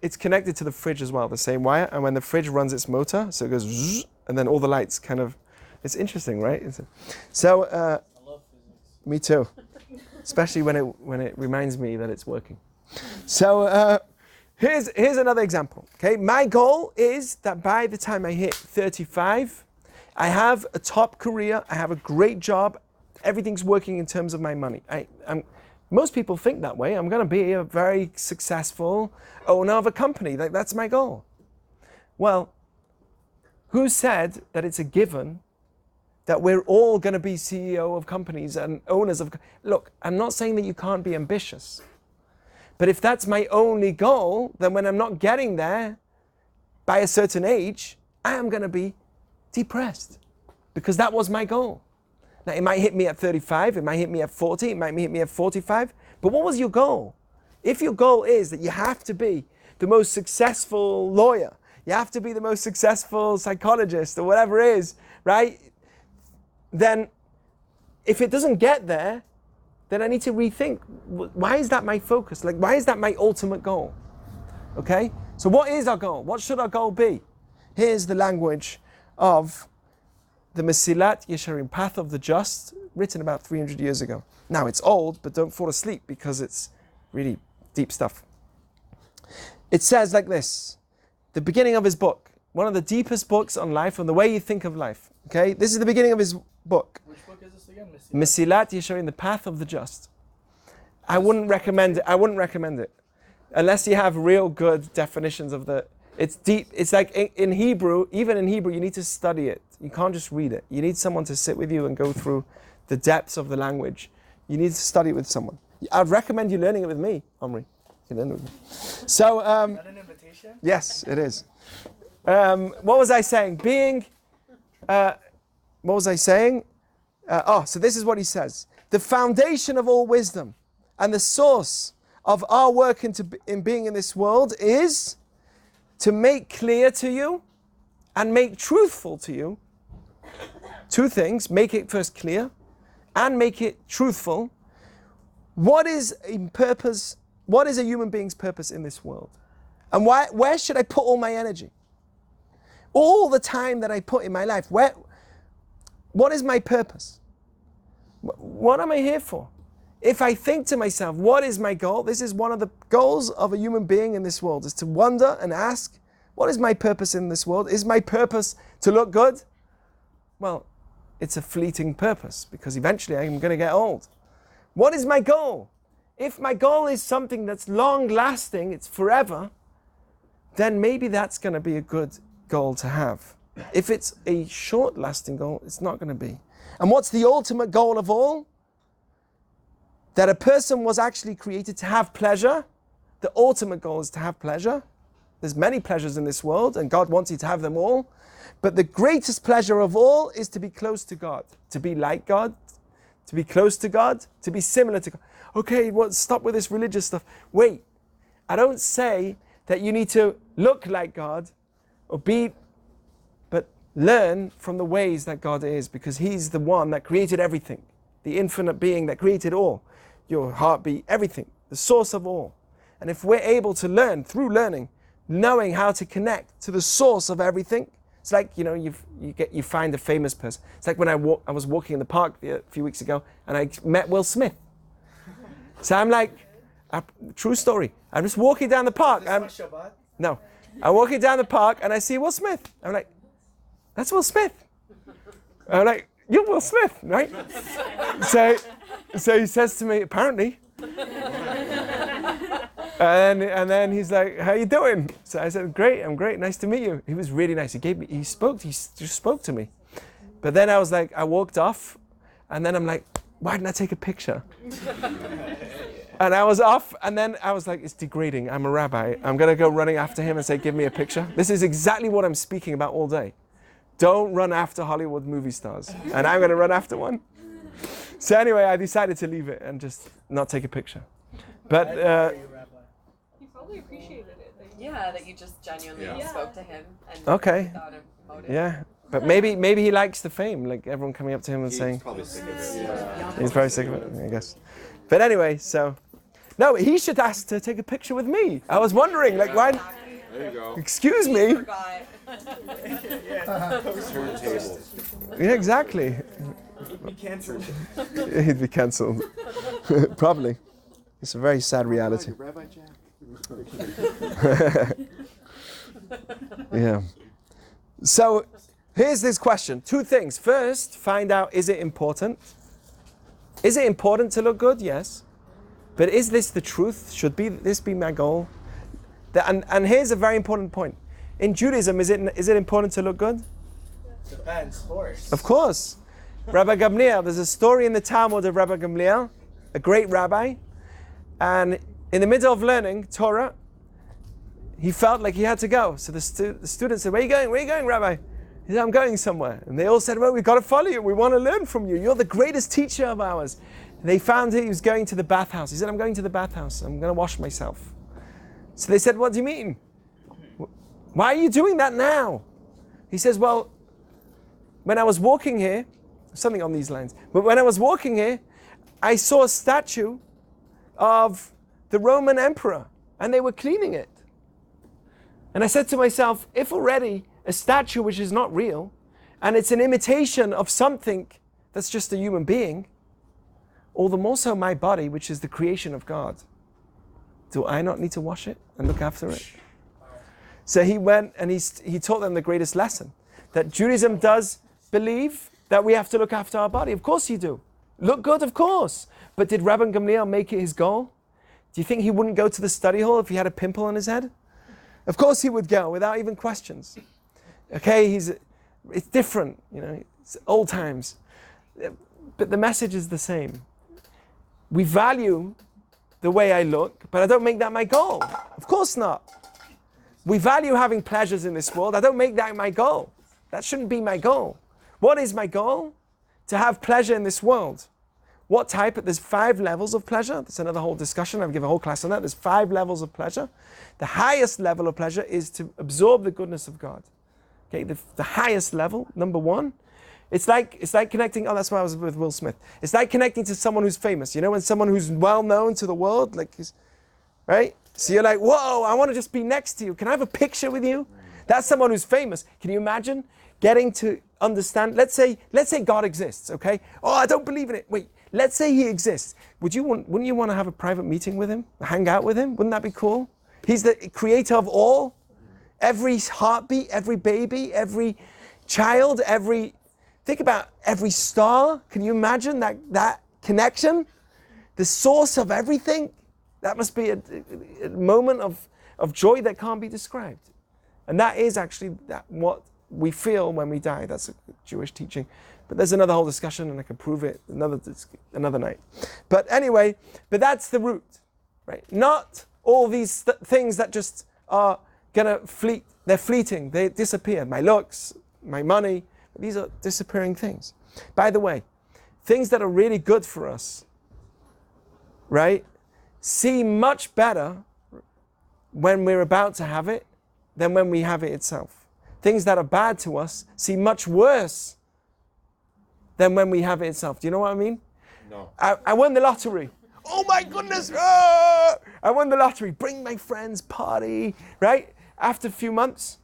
it's connected to the fridge as well, the same wire. And when the fridge runs its motor, so it goes zzz, and then all the lights kind of, it's interesting, right? So, I love physics. Me too, especially when it reminds me that it's working. So here's another example. Okay, my goal is that by the time I hit 35, I have a top career, I have a great job, everything's working in terms of my money. Most people think that way. I'm going to be a very successful owner of a company. That's my goal. Well, who said that it's a given that we're all going to be CEO of companies and owners of... Look, I'm not saying that you can't be ambitious. But if that's my only goal, then when I'm not getting there by a certain age, I am going to be depressed. Because that was my goal. Now, it might hit me at 35, it might hit me at 40, it might hit me at 45. But what was your goal? If your goal is that you have to be the most successful lawyer, you have to be the most successful psychologist or whatever it is, right? Then if it doesn't get there, then I need to rethink, why is that my focus? Like, why is that my ultimate goal? Okay? So what is our goal? What should our goal be? Here's the language of the Mesilat Yesharim, Path of the Just, written about 300 years ago. Now, it's old, but don't fall asleep because it's really deep stuff. It says like this, the beginning of his book, one of the deepest books on life, on the way you think of life. Okay? This is the beginning of his book. Which book is this again? Mesilat Yesharim, the Path of the Just. I wouldn't recommend it. Unless you have real good definitions of the... It's deep. It's like in Hebrew, even in Hebrew, you need to study it. You can't just read it. You need someone to sit with you and go through the depths of the language. You need to study it with someone. I'd recommend you learning it with me, Omri. So, Is that an invitation? yes, it is. What was I saying? What was I saying? So this is what he says. The foundation of all wisdom and the source of our work in being in this world is to make clear to you and make truthful to you two things. Make it first clear and make it truthful. What is a human being's purpose in this world? And where should I put all my energy? All the time that I put in my life, what is my purpose? What am I here for? If I think to myself, what is my goal? This is one of the goals of a human being in this world, is to wonder and ask, what is my purpose in this world? Is my purpose to look good? Well, it's a fleeting purpose because eventually I'm going to get old. What is my goal? If my goal is something that's long lasting, it's forever, then maybe that's going to be a good goal to have. If it's a short lasting goal, it's not going to be. And what's the ultimate goal of all? That a person was actually created to have pleasure. The ultimate goal is to have pleasure. There's many pleasures in this world and God wants you to have them all. But the greatest pleasure of all is to be close to God, to be like God, to be close to God, to be similar to God. Okay, stop with this religious stuff. Wait, I don't say that you need to look like God or but learn from the ways that God is, because He's the one that created everything, the infinite being that created all, your heartbeat, everything, the source of all. And if we're able to learn through learning, knowing how to connect to the source of everything, it's like, you find a famous person. It's like when I was walking in the park a few weeks ago and I met Will Smith. So I'm like, true story. I'm just walking down the park. I'm walking down the park and I see Will Smith. I'm like, that's Will Smith. I'm like, you're Will Smith, right? So he says to me, apparently. And then he's like, how you doing? So I said, great, I'm great, nice to meet you. He was really nice. He just spoke to me. But then I walked off, and then I'm like, why didn't I take a picture? And I was off, and then I was like, it's degrading, I'm a rabbi. I'm gonna go running after him and say, give me a picture. This is exactly what I'm speaking about all day. Don't run after Hollywood movie stars. And I'm gonna run after one. So anyway, I decided to leave it and just not take a picture. But He probably appreciated it. That you just genuinely spoke to him and okay. without a motive. Yeah. But maybe he likes the fame, like everyone coming up to him and saying. He's probably sick of it. He's probably sick of it, I guess. But anyway, no, he should ask to take a picture with me. I was wondering, why? There you go. Excuse me. Forgot. Turntable. Yeah, exactly. Be cancelled. He'd be cancelled. Probably. It's a very sad reality. Rabbi Jack. Yeah. So here's this question. Two things. First, find out, is it important? Is it important to look good? Yes. But is this the truth? Should this be my goal? And here's a very important point. In Judaism, is it important to look good? Depends, of course. Of course. Rabbi Gamliel, there's a story in the Talmud of Rabbi Gamliel, a great rabbi. And in the middle of learning Torah, he felt like he had to go. So the students said, where are you going? Where are you going, Rabbi? He said, I'm going somewhere. And they all said, well, we've got to follow you. We want to learn from you. You're the greatest teacher of ours. And they found he was going to the bathhouse. He said, I'm going to the bathhouse. I'm going to wash myself. So they said, what do you mean? Why are you doing that now? He says, well, when I was walking here, something on these lines, but when I was walking here, I saw a statue of the Roman emperor and they were cleaning it. And I said to myself, if already a statue which is not real and it's an imitation of something that's just a human being, all the more so my body, which is the creation of God, do I not need to wash it and look after it? So he went and he taught them the greatest lesson, that Judaism does believe that we have to look after our body. Of course you do. Look good, of course. But did Rabbi Gamliel make it his goal? Do you think he wouldn't go to the study hall if he had a pimple on his head? Of course he would go without even questions. Okay, it's different, it's old times. But the message is the same. We value the way I look, but I don't make that my goal. Of course not. We value having pleasures in this world. I don't make that my goal. That shouldn't be my goal. What is my goal? To have pleasure in this world. What type? There's 5 levels of pleasure. That's another whole discussion. I'll give a whole class on that. There's 5 levels of pleasure. The highest level of pleasure is to absorb the goodness of God. Okay, the highest level, number 1. It's like connecting. Oh, that's why I was with Will Smith. It's like connecting to someone who's famous. You know, when someone who's well known to the world, like, right? So you're like, whoa, I want to just be next to you. Can I have a picture with you? That's someone who's famous. Can you imagine getting to understand? Let's say God exists. Okay. Oh, I don't believe in it. Wait. Let's say He exists. Wouldn't you want to have a private meeting with Him? Hang out with Him? Wouldn't that be cool? He's the creator of all. Every heartbeat, every baby, every child, think about every star. Can you imagine that connection? The source of everything? That must be a moment of joy that can't be described. And that is actually what we feel when we die. That's a Jewish teaching. But there's another whole discussion, and I can prove it another night. But anyway, that's the root, right? Not all these things that just are gonna fleet. They're fleeting. They disappear. My looks, my money. These are disappearing things. By the way, things that are really good for us, right, seem much better when we're about to have it than when we have it itself. Things that are bad to us seem much worse than when we have it itself. Do you know what I mean? No. I won the lottery. Oh my goodness! Ah! I won the lottery. Bring my friends, party, right? After a few months,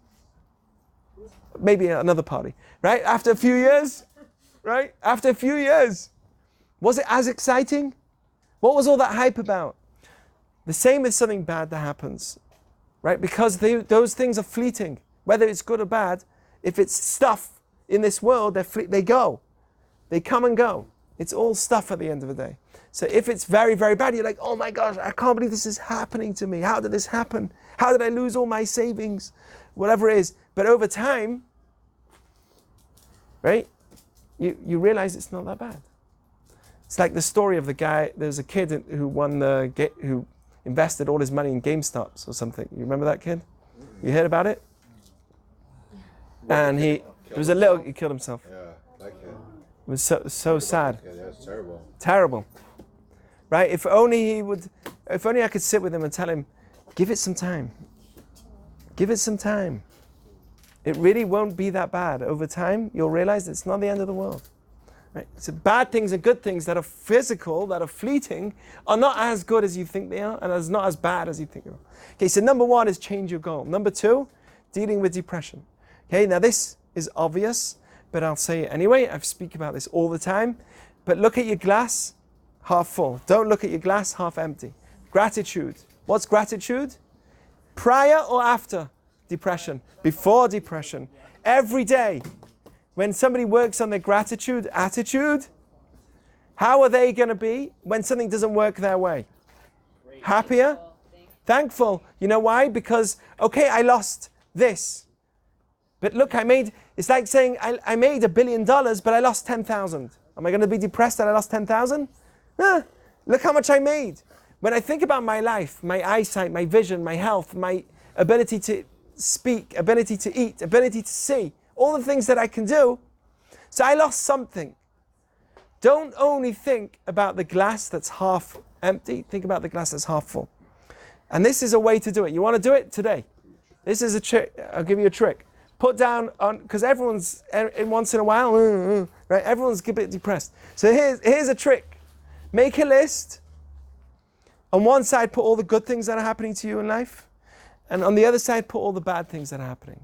maybe another party, right? After a few years, right? After a few years, was it as exciting? What was all that hype about? The same with something bad that happens, right? Because those things are fleeting, whether it's good or bad. If it's stuff in this world, they go. They come and go. It's all stuff at the end of the day. So if it's very, very bad, you're like, oh my gosh, I can't believe this is happening to me. How did this happen? How did I lose all my savings? Whatever it is. But over time, right, you realize it's not that bad. It's like the story of the guy, there's a kid who invested all his money in GameStops or something. You remember that kid? You heard about it? And he killed himself. Yeah, that kid. It was so sad. Yeah, that's terrible. Terrible. Right? If only I could sit with him and tell him, give it some time. Give it some time. It really won't be that bad. Over time, you'll realize it's not the end of the world. Right? So bad things and good things that are physical, that are fleeting, are not as good as you think they are, and is not as bad as you think they are. Okay, so number 1 is change your goal. Number 2, dealing with depression. Okay, now this is obvious, but I'll say it anyway. I speak about this all the time. But look at your glass half full. Don't look at your glass half empty. Gratitude. What's gratitude? Prior or after depression? Before depression. Every day, when somebody works on their gratitude attitude, how are they going to be when something doesn't work their way? Happier? Thankful. You know why? Because, okay, I lost this. But look, it's like saying I made $1 billion, but I lost 10,000. Am I going to be depressed that I lost 10,000? Look how much I made. When I think about my life, my eyesight, my vision, my health, my ability to speak, ability to eat, ability to see, all the things that I can do, so I lost something. Don't only think about the glass that's half empty, think about the glass that's half full. And this is a way to do it. You want to do it today? This is a trick. I'll give you a trick. Put down on, because everyone's once in a while, right? Everyone's a bit depressed. So here's a trick. Make a list. On one side, put all the good things that are happening to you in life, and on the other side, put all the bad things that are happening.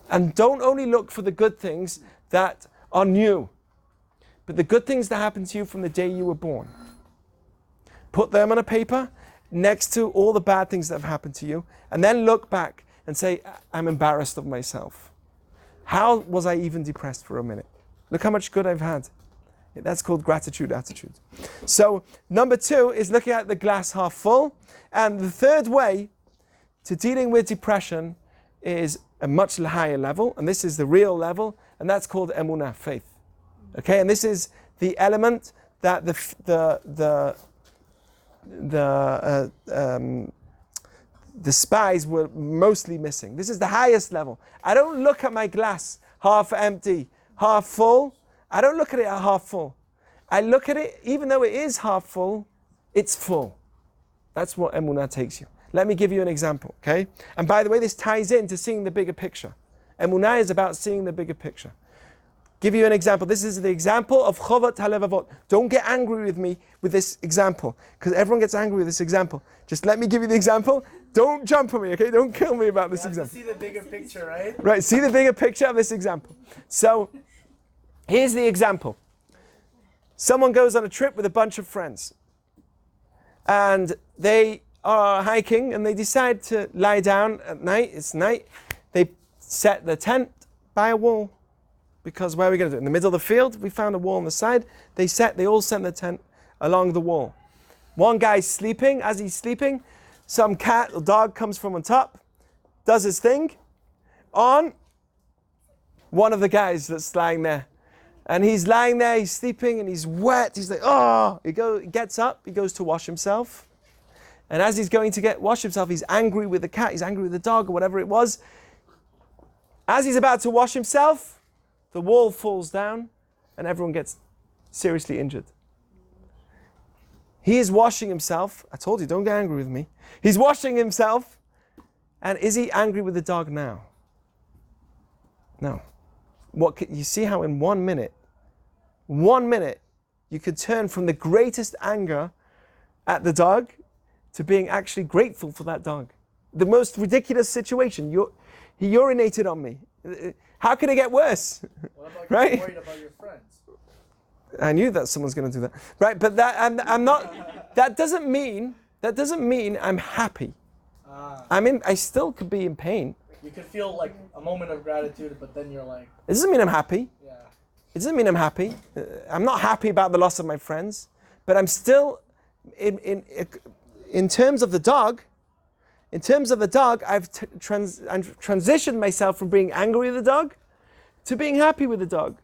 And don't only look for the good things that are new, but the good things that happened to you from the day you were born. Put them on a paper next to all the bad things that have happened to you, and then look back and say, I'm embarrassed of myself. How was I even depressed for a minute? Look how much good I've had. That's called gratitude attitude. So number 2 is looking at the glass half full. And the third way to dealing with depression is a much higher level. And this is the real level. And that's called Emunah, faith. Okay, and this is the element that spies were mostly missing. This is the highest level. I don't look at my glass half empty, half full. I don't look at it at half full. I look at it, even though it is half full, it's full. That's what Emunah takes you. Let me give you an example, okay? And by the way, this ties into seeing the bigger picture. Emunah is about seeing the bigger picture. Give you an example. This is the example of Chovat HaLevavot. Don't get angry with me with this example, because everyone gets angry with this example. Just let me give you the example. Don't jump on me, okay? Don't kill me about this example. See the bigger picture, right? Right, see the bigger picture of this example. So, here's the example. Someone goes on a trip with a bunch of friends. And they are hiking and they decide to lie down at night. It's night. They set the tent by a wall. Because where are we going to do it? In the middle of the field, we found a wall on the side. They all set the tent along the wall. One guy's sleeping. As he's sleeping, some cat or dog comes from on top, does his thing on one of the guys that's lying there. And he's lying there, he's sleeping, and he's wet. He's like, oh! He gets up, he goes to wash himself. And as he's going to wash himself, he's angry with the cat, he's angry with the dog, or whatever it was. As he's about to wash himself, the wall falls down, and everyone gets seriously injured. He is washing himself. I told you, don't get angry with me. He's washing himself. And is he angry with the dog now? No. You see how in 1 minute, you could turn from the greatest anger at the dog to being actually grateful for that dog. The most ridiculous situation. He urinated on me. How could it get worse? What about right? You're worried about your friends? I knew that someone's going to do that. Right, but I'm not. That doesn't mean I'm happy. I still could be in pain. You could feel like a moment of gratitude, but then you're like. It doesn't mean I'm happy. Yeah. It doesn't mean I'm happy. I'm not happy about the loss of my friends, but I'm still in terms of the dog. In terms of the dog, I've transitioned myself from being angry with the dog to being happy with the dog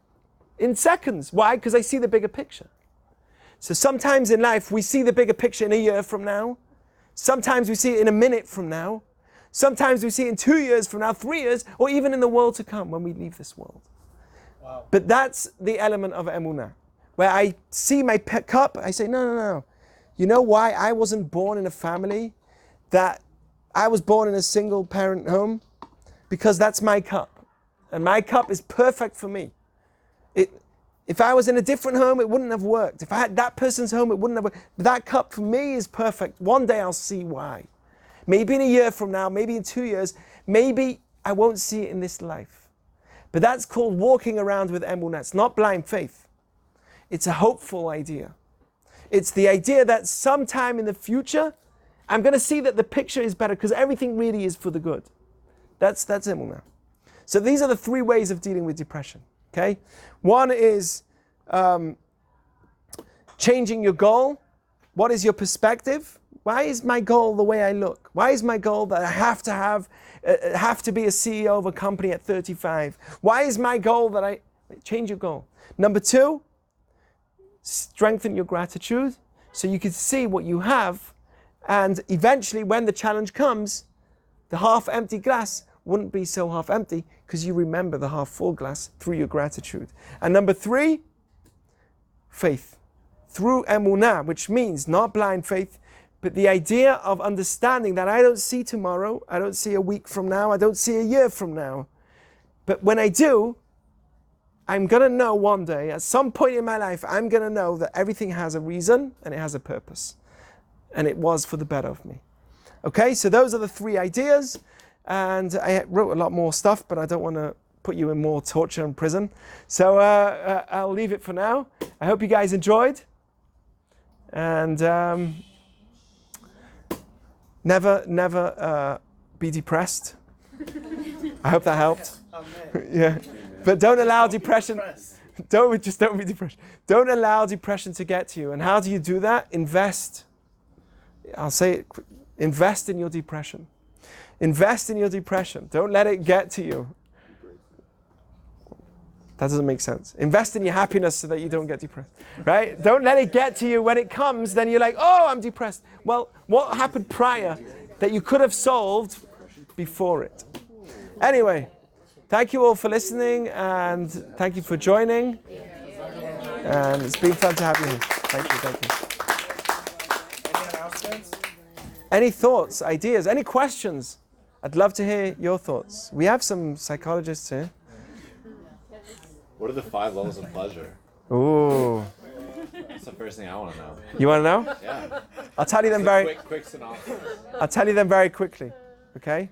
in seconds. Why? Because I see the bigger picture. So sometimes in life, we see the bigger picture in a year from now. Sometimes we see it in a minute from now. Sometimes we see it in 2 years from now, 3 years, or even in the world to come when we leave this world. Wow. But that's the element of Emunah, where I see my cup, I say, no. You know why I wasn't born in a family that I was born in a single parent home? Because that's my cup. And my cup is perfect for me. If I was in a different home, it wouldn't have worked. If I had that person's home, it wouldn't have worked. But that cup for me is perfect. One day I'll see why. Maybe in a year from now, maybe in 2 years, maybe I won't see it in this life. But that's called walking around with Emunah. It's not blind faith. It's a hopeful idea. It's the idea that sometime in the future, I'm going to see that the picture is better because everything really is for the good. That's Emunah. So these are the 3 ways of dealing with depression. Okay? One is changing your goal. What is your perspective? Why is my goal the way I look? Why is my goal that I have to be a CEO of a company at 35? Why is my goal that I change your goal? Number 2, strengthen your gratitude so you can see what you have, and eventually when the challenge comes, the half empty glass wouldn't be so half empty because you remember the half full glass through your gratitude. And number 3, faith. Through Emunah, which means not blind faith, but the idea of understanding that I don't see tomorrow, I don't see a week from now, I don't see a year from now. But when I do, I'm going to know one day, at some point in my life, I'm going to know that everything has a reason and it has a purpose. And it was for the better of me. Okay, so those are the 3 ideas. And I wrote a lot more stuff, but I don't want to put you in more torture and prison. So I'll leave it for now. I hope you guys enjoyed. And never be depressed. I hope that helped. Yeah, but don't allow depression. Don't be depressed. Don't allow depression to get to you. And how do you do that? Invest. I'll say it. Invest in your depression. Invest in your depression. Don't let it get to you. That doesn't make sense. Invest in your happiness so that you don't get depressed, right? Don't let it get to you. When it comes, then you're like, oh, I'm depressed. Well, what happened prior that you could have solved before it? Anyway, thank you all for listening, and thank you for joining. And it's been fun to have you here. Thank you. Any announcements? Any thoughts, ideas, any questions? I'd love to hear your thoughts. We have some psychologists here. What are the 5 levels of pleasure? Ooh. That's the first thing I want to know. You want to know? Yeah. I'll tell you them Quick synopsis. I'll tell you them very quickly. Okay?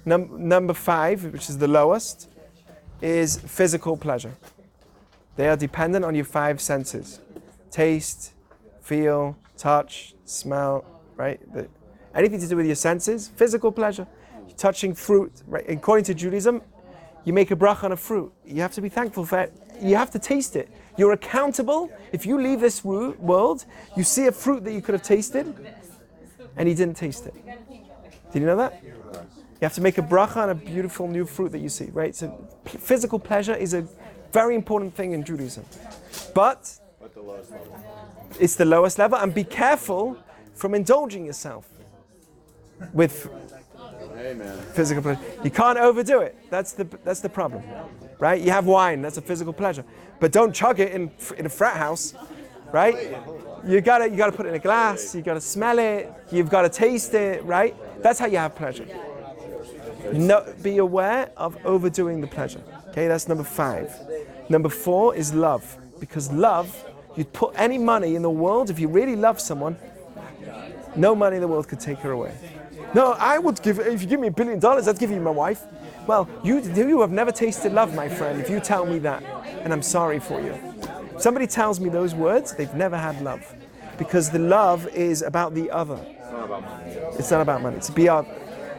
Number 5, which is the lowest, is physical pleasure. They are dependent on your 5 senses. Taste, feel, touch, smell, right? Anything to do with your senses, physical pleasure. You're touching fruit, right? According to Judaism, you make a bracha on a fruit. You have to be thankful for it. You have to taste it. You're accountable. If you leave this world, you see a fruit that you could have tasted, and you didn't taste it. Did you know that? You have to make a bracha on a beautiful new fruit that you see, right? So physical pleasure is a very important thing in Judaism. But What the lowest level? it's the lowest level, and be careful from indulging yourself with Amen. physical pleasure. You can't overdo it. That's the problem, right? You have wine, that's a physical pleasure, but don't chug it in a frat house, right? You gotta put it in a glass. You gotta smell it. You've gotta taste it, right? That's how you have pleasure. No, be aware of overdoing the pleasure. Okay, that's number 5. Number 4 is love, because love, you'd put any money in the world, if you really love someone, no money in the world could take her away. No, I would give, if you give me $1 billion, I'd give you my wife. Well, you have never tasted love, my friend, if you tell me that, and I'm sorry for you. If somebody tells me those words, they've never had love, because the love is about the other. It's not about money. It's not about money, it's beyond.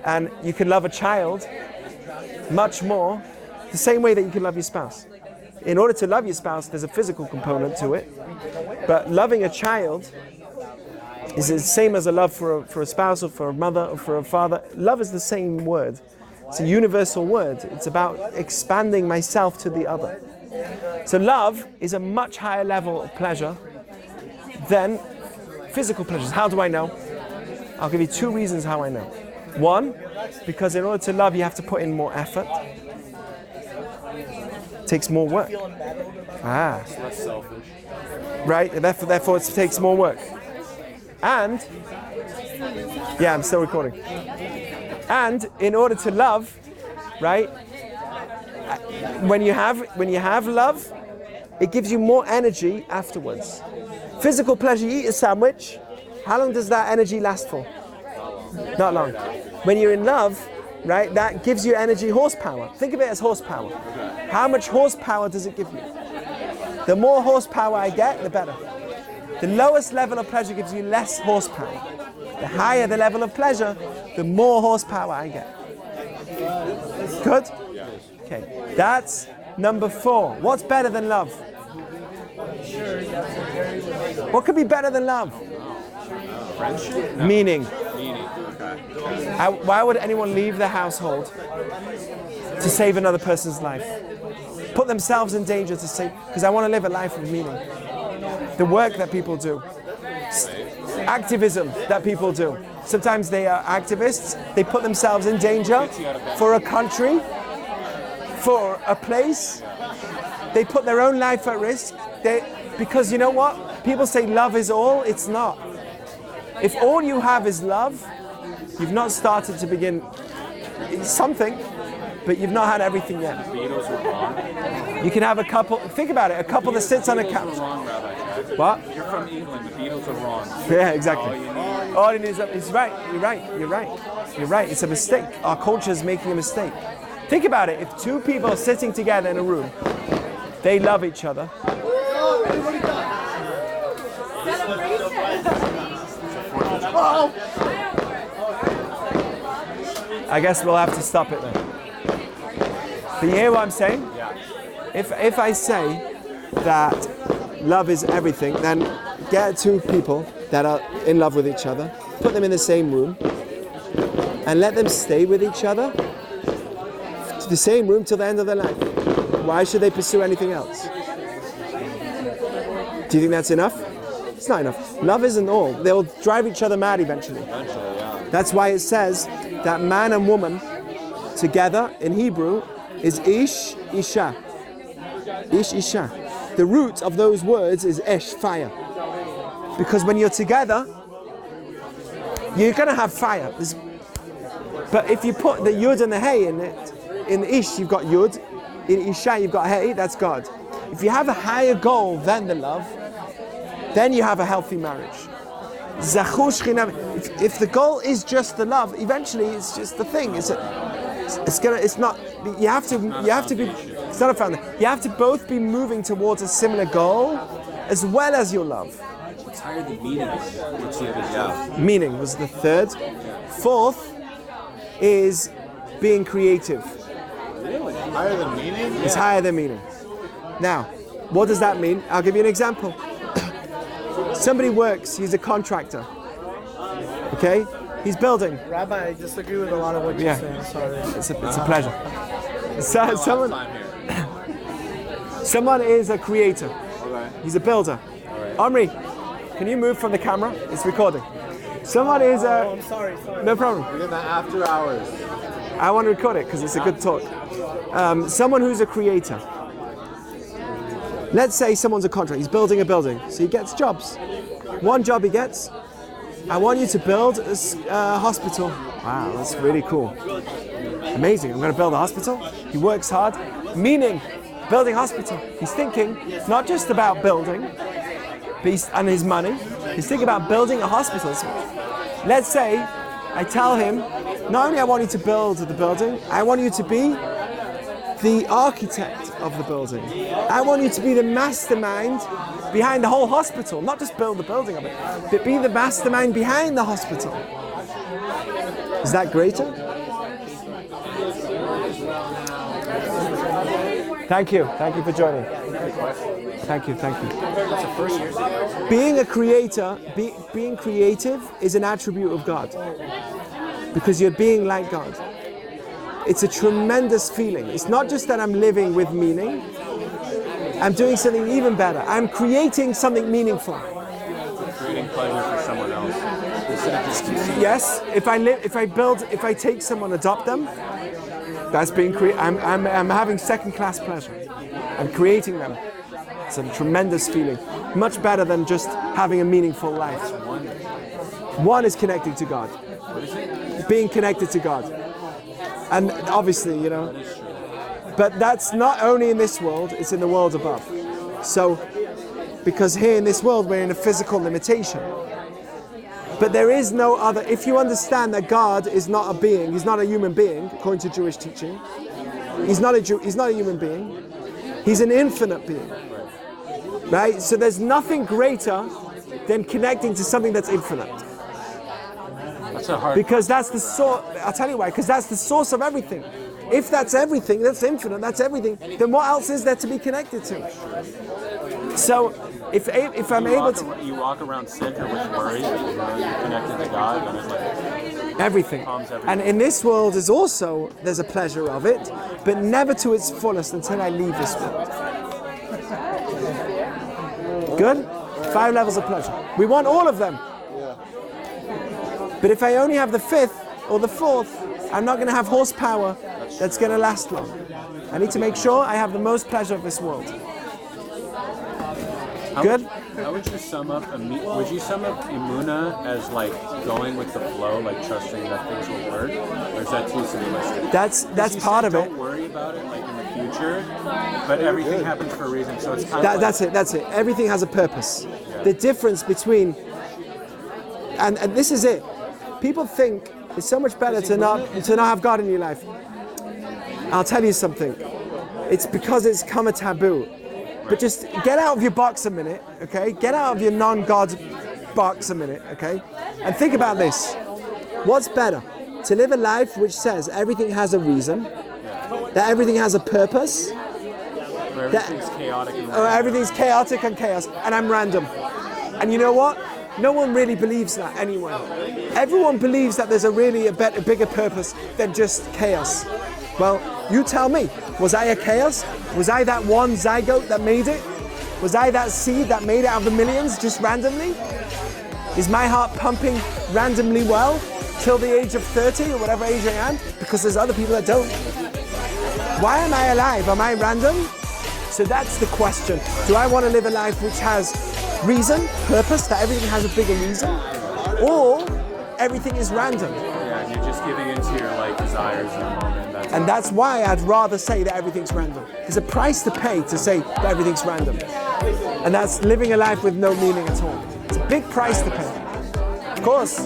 And you can love a child much more the same way that you can love your spouse. In order to love your spouse, there's a physical component to it, but loving a child is the same as a love for a spouse or for a mother or for a father. Love is the same word. It's a universal word. It's about expanding myself to the other. So love is a much higher level of pleasure than physical pleasures. How do I know? I'll give you 2 reasons how I know. 1, because in order to love, you have to put in more effort. It takes more work. It's less selfish. Right? Therefore, it takes more work. And, yeah, I'm still recording. And in order to love, right? When you have love, it gives you more energy afterwards. Physical pleasure, you eat a sandwich. How long does that energy last for? Not long. When you're in love, right, that gives you energy, horsepower. Think of it as horsepower. How much horsepower does it give you? The more horsepower I get, the better. The lowest level of pleasure gives you less horsepower. The higher the level of pleasure, the more horsepower I get. Good? Okay, that's number 4. What's better than love? What could be better than love? Friendship? Meaning. Meaning. Why would anyone leave the household to save another person's life? Put themselves in danger to save, because I want to live a life of meaning. The work that people do. Activism that people do. Sometimes they are activists, they put themselves in danger for a country, for a place. They put their own life at risk. Because you know what? People say love is all, it's not. If all you have is love, you've not started to begin something, but you've not had everything yet. Beatles were wrong. You can have a couple, think about it, a couple that sits on a couch. Wrong, Rabbi Chad. What? You're from England. The Beatles are wrong. Yeah, exactly. All you All need. it is, it's right, you're right. It's a mistake. Our culture is making a mistake. Think about it, if 2 people are sitting together in a room, they love each other. I guess we'll have to stop it then. But you hear what I'm saying? Yeah. If I say that love is everything, then get 2 people that are in love with each other, put them in the same room, and let them stay with each other to the same room till the end of their life. Why should they pursue anything else? Do you think that's enough? It's not enough. Love isn't all. They'll drive each other mad eventually. That's why it says that man and woman together in Hebrew is ish, isha. Ish, isha. The root of those words is esh, fire. Because when you're together, you're going to have fire. But if you put the yud and the hey in it, in ish you've got yud, in isha you've got hey, that's God. If you have a higher goal than the love, then you have a healthy marriage. If the goal is just the love, eventually it's just the thing. It's not. You have to be. It's not a fountain. You have to both be moving towards a similar goal, as well as your love. What's higher than meaning? What's the other? Meaning was the third. Fourth is being creative. Really? Higher than meaning? It's higher than meaning. Now, what does that mean? I'll give you an example. Somebody works, he's a contractor. Okay? He's building. Rabbi, I disagree with a lot of what you're saying. Sorry. It's a pleasure. So, someone is a creator. Okay. He's a builder. Omri, can you move from the camera? It's recording. Someone is a... I'm sorry. No problem. We're getting that after hours. I want to record it because it's a good talk. Someone who's a creator. Let's say someone's a contractor. He's building a building. So he gets jobs. One job he gets, I want you to build a hospital. Wow, that's really cool. Amazing, I'm going to build a hospital. He works hard, meaning building a hospital. He's thinking not just about building and his money. He's thinking about building a hospital. So let's say I tell him, not only I want you to build the building, I want you to be the architect of the building. I want you to be the mastermind behind the whole hospital, not just build the building of it, but be the mastermind behind the hospital. Is that greater? Thank you for joining. Thank you. Being a creator, being creative is an attribute of God, because you're being like God. It's a tremendous feeling. It's not just that I'm living with meaning. I'm doing something even better. I'm creating something meaningful. Creating pleasure for someone else instead of just consuming. Yes, if I take someone, adopt them, that's being I'm having second-class pleasure. I'm creating them. It's a tremendous feeling. Much better than just having a meaningful life. One is connecting to God. Being connected to God. And obviously, but that's not only in this world, it's in the world above. So, because here in this world, we're in a physical limitation. But there is no other, if you understand that God is not a being, he's not a human being, according to Jewish teaching, he's not a human being, he's an infinite being. Right? So there's nothing greater than connecting to something that's infinite. Because that's the source. I'll tell you why. Because that's the source of everything. If that's everything, that's infinite, that's everything, then what else is there to be connected to? So, if I'm able to... You walk around sick or with worry, but you know you're connected to God, and it's like... Everything. And in this world there's a pleasure of it, but never to its fullest until I leave this world. Good? 5 levels of pleasure. We want all of them. But if I only have the 5th or the 4th, I'm not going to have horsepower that's going to last long. I need to make sure I have the most pleasure of this world. Good? How would you sum up Emunah as like going with the flow, like trusting that things will work? Or is that too simplistic? That's part of it. Don't worry about it like in the future, but everything happens for a reason. So it's kind of that's it. Everything has a purpose. Yeah. The difference between and this is it. People think it's so much better to not have God in your life. I'll tell you something. It's because it's come a taboo. But just get out of your box a minute, okay? Get out of your non-God box a minute, okay? And think about this. What's better? To live a life which says everything has a reason, that everything has a purpose, where everything's chaotic and everything's chaotic and chaos, and I'm random. And you know what? No one really believes that anyway. Everyone believes that there's a bigger purpose than just chaos. Well, You tell me, was I a chaos? Was I that one zygote that made it? Was I that seed that made it out of the millions just randomly? Is my heart pumping randomly well till the age of 30 or whatever age I am? Because there's other people that don't. Why am I alive? Am I random? So that's the question. Do I want to live a life which has reason, purpose, that everything has a bigger reason? Or everything is random? Yeah, you're just giving into your like desires in the moment. And that's why I'd rather say that everything's random. There's a price to pay to say that everything's random. And that's living a life with no meaning at all. It's a big price to pay. Of course.